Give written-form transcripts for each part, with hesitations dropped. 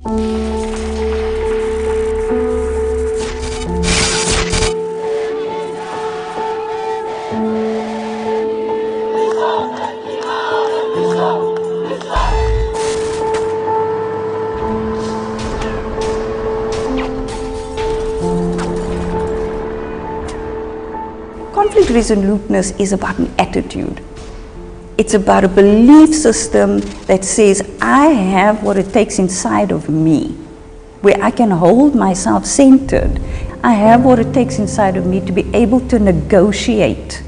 Conflict resoluteness is about an attitude. It's about a belief system that says, I have what it takes inside of me, where I can hold myself centered. I have what it takes inside of me to be able to negotiate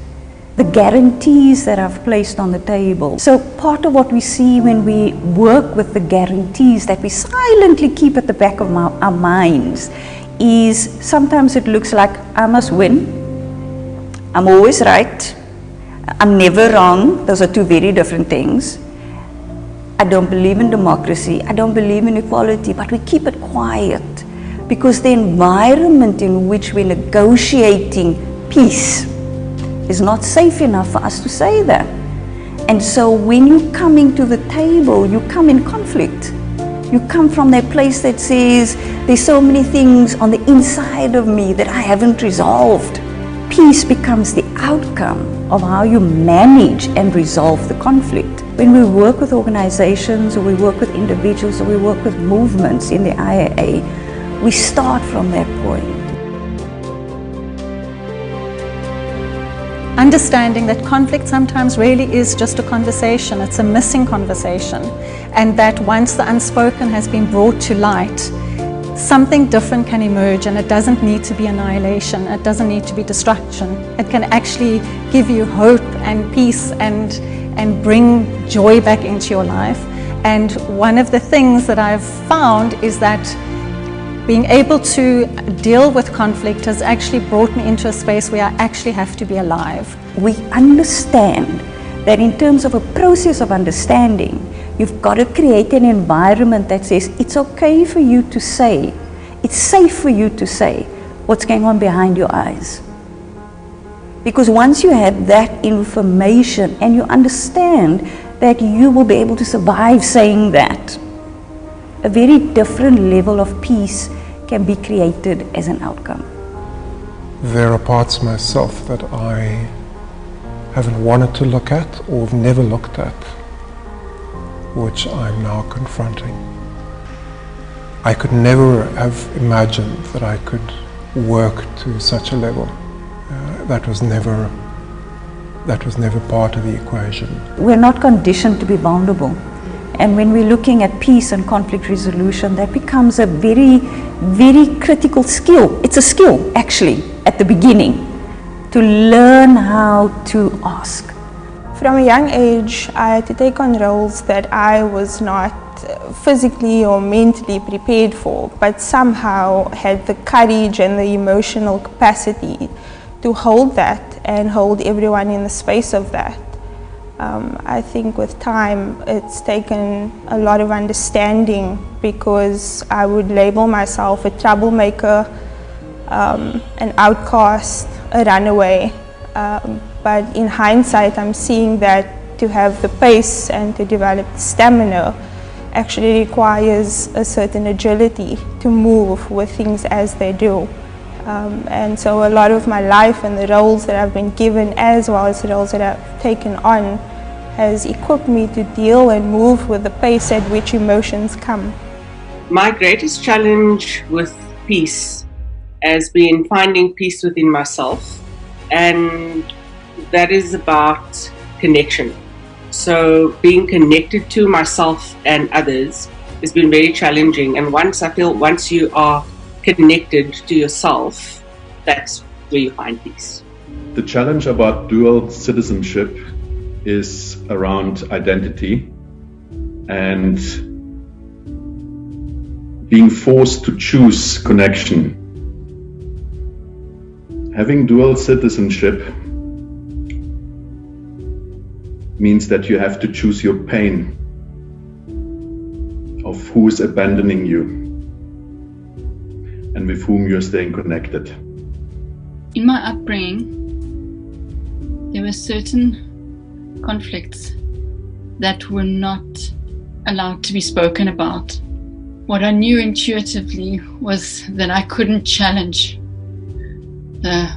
the guarantees that I've placed on the table. So part of what we see when we work with the guarantees that we silently keep at the back of our minds is sometimes it looks like I must win. I'm always right. I'm never wrong. Those are two very different things. I don't believe in democracy. I don't believe in equality, but we keep it quiet because the environment in which we're negotiating peace is not safe enough for us to say that. And so when you're coming to the table, you come in conflict. You come from that place that says, there's so many things on the inside of me that I haven't resolved. Peace becomes the outcome of how you manage and resolve the conflict. When we work with organizations, or we work with individuals, or we work with movements in the IAA, we start from that point. Understanding that conflict sometimes really is just a conversation, it's a missing conversation, and that once the unspoken has been brought to light, something different can emerge, and it doesn't need to be annihilation, it doesn't need to be destruction. It can actually give you hope and peace and bring joy back into your life. And one of the things that I've found is that being able to deal with conflict has actually brought me into a space where I actually have to be alive. We understand that in terms of a process of understanding, you've got to create an environment that says it's okay for you to say, it's safe for you to say what's going on behind your eyes. Because once you have that information and you understand that you will be able to survive saying that, a very different level of peace can be created as an outcome. There are parts of myself that I haven't wanted to look at or have never looked at, which I'm now confronting. I could never have imagined that I could work to such a level. That was never part of the equation. We're not conditioned to be vulnerable. And when we're looking at peace and conflict resolution, that becomes a very, very critical skill. It's a skill, actually, at the beginning, to learn how to ask. From a young age, I had to take on roles that I was not physically or mentally prepared for, but somehow had the courage and the emotional capacity to hold that and hold everyone in the space of that. I think with time it's taken a lot of understanding, because I would label myself a troublemaker, an outcast, a runaway. But in hindsight, I'm seeing that to have the pace and to develop the stamina actually requires a certain agility to move with things as they do. And so a lot of my life and the roles that I've been given, as well as the roles that I've taken on, has equipped me to deal and move with the pace at which emotions come. My greatest challenge with peace has been finding peace within myself, and that is about connection. So being connected to myself and others has been very challenging, and once you are connected to yourself, that's where you find peace. The challenge about dual citizenship is around identity and being forced to choose connection. Having dual citizenship means that you have to choose your pain of who is abandoning you and with whom you're staying connected. In my upbringing, there were certain conflicts that were not allowed to be spoken about. what I knew intuitively was that I couldn't challenge the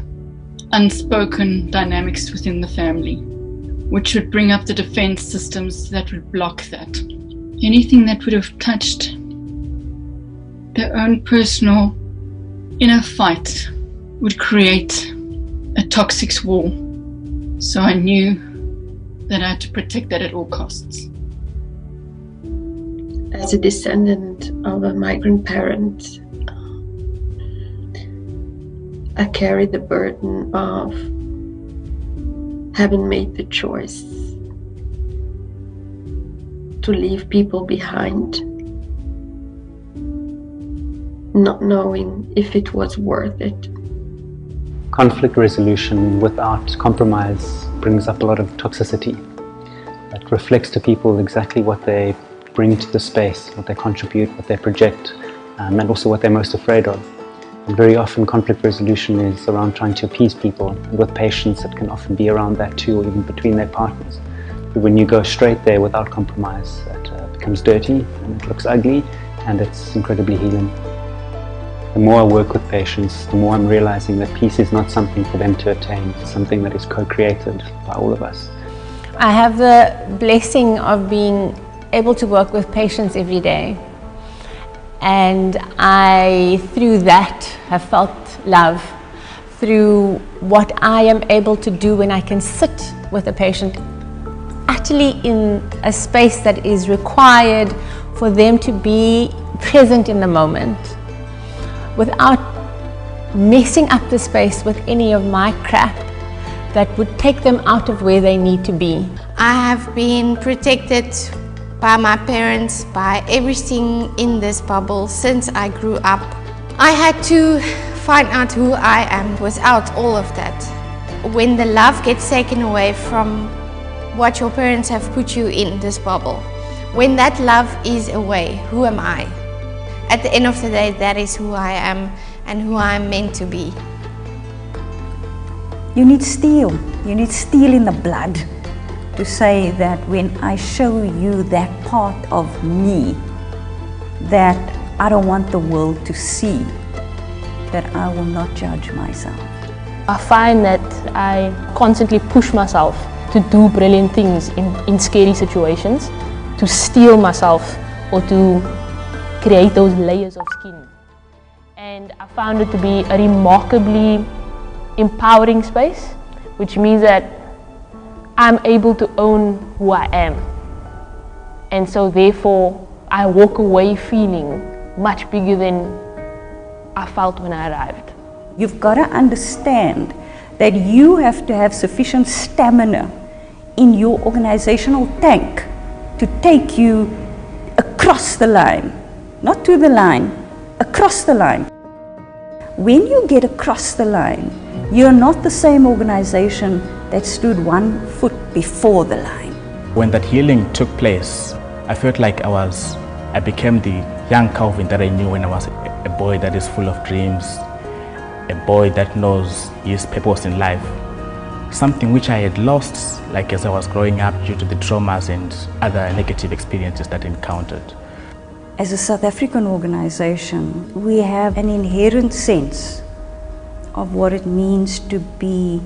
unspoken dynamics within the family, which would bring up the defense systems that would block that. Anything that would have touched their own personal inner fight would create a toxic wall. So I knew that I had to protect that at all costs. As a descendant of a migrant parent, I carry the burden of having made the choice to leave people behind, not knowing if it was worth it. Conflict resolution without compromise brings up a lot of toxicity. It reflects to people exactly what they bring to the space, what they contribute, what they project, and also what they're most afraid of. And very often conflict resolution is around trying to appease people, and with patience it can often be around that too, or even between their partners. But when you go straight there without compromise, it becomes dirty and it looks ugly, and it's incredibly healing. The more I work with patients, the more I'm realizing that peace is not something for them to attain, it's something that is co-created by all of us. I have the blessing of being able to work with patients every day, and I, through that, have felt love through what I am able to do when I can sit with a patient actually in a space that is required for them to be present in the moment without messing up the space with any of my crap that would take them out of where they need to be. I have been protected by my parents, by everything in this bubble since I grew up. I had to find out who I am without all of that. When the love gets taken away from what your parents have put you in this bubble, when that love is away, who am I? At the end of the day, that is who I am and who I am meant to be. You need steel. You need steel in the blood to say that when I show you that part of me that I don't want the world to see, that I will not judge myself. I find that I constantly push myself to do brilliant things in scary situations, to steel myself or to create those layers of skin. And I found it to be a remarkably empowering space, which means that I'm able to own who I am. And so therefore, I walk away feeling much bigger than I felt when I arrived. You've got to understand that you have to have sufficient stamina in your organizational tank to take you across the line. Not to the line, across the line. When you get across the line, you're not the same organization that stood 1 foot before the line. When that healing took place, I felt like I became the young Calvin that I knew when I was a boy that is full of dreams, a boy that knows his purpose in life. Something which I had lost, like as I was growing up due to the traumas and other negative experiences that I encountered. As a South African organization, we have an inherent sense of what it means to be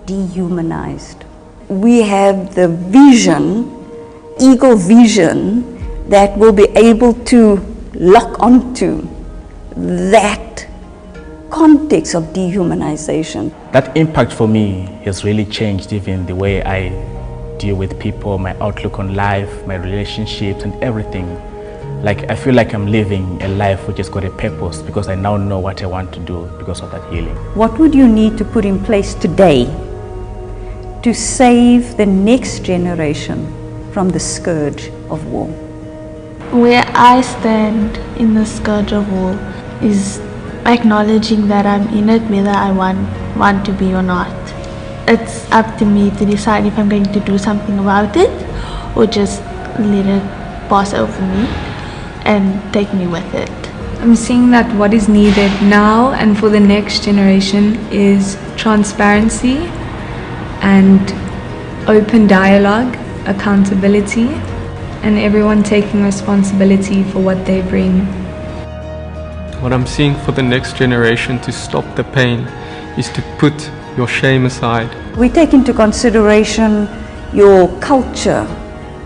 dehumanized. We have the vision, ego vision, that will be able to lock onto that context of dehumanization. That impact for me has really changed even the way I deal with people, my outlook on life, my relationships and everything. Like I feel like I'm living a life which has got a purpose because I now know what I want to do because of that healing. What would you need to put in place today to save the next generation from the scourge of war? Where I stand in the scourge of war is acknowledging that I'm in it whether I want to be or not. It's up to me to decide if I'm going to do something about it or just let it pass over me and take me with it. I'm seeing that what is needed now and for the next generation is transparency and open dialogue, accountability, and everyone taking responsibility for what they bring What I'm seeing for the next generation to stop the pain is to put your shame aside. We take into consideration your culture,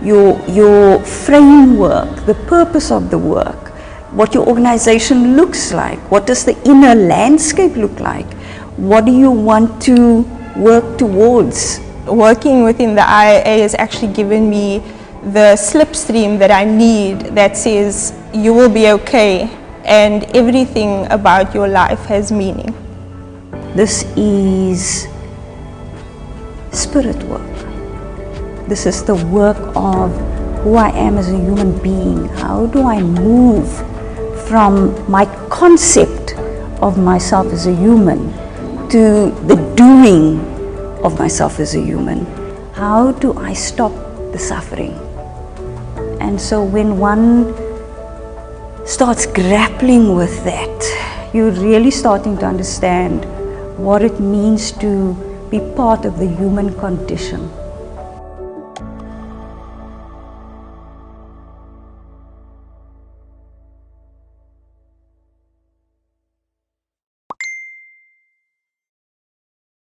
your framework, the purpose of the work, what your organization looks like, what does the inner landscape look like, what do you want to work towards. Working within the IAA has actually given me the slipstream that I need that says you will be okay and everything about your life has meaning. This is spirit work. This is the work of who I am as a human being. How do I move from my concept of myself as a human to the doing of myself as a human? How do I stop the suffering? And so when one starts grappling with that, you're really starting to understand what it means to be part of the human condition.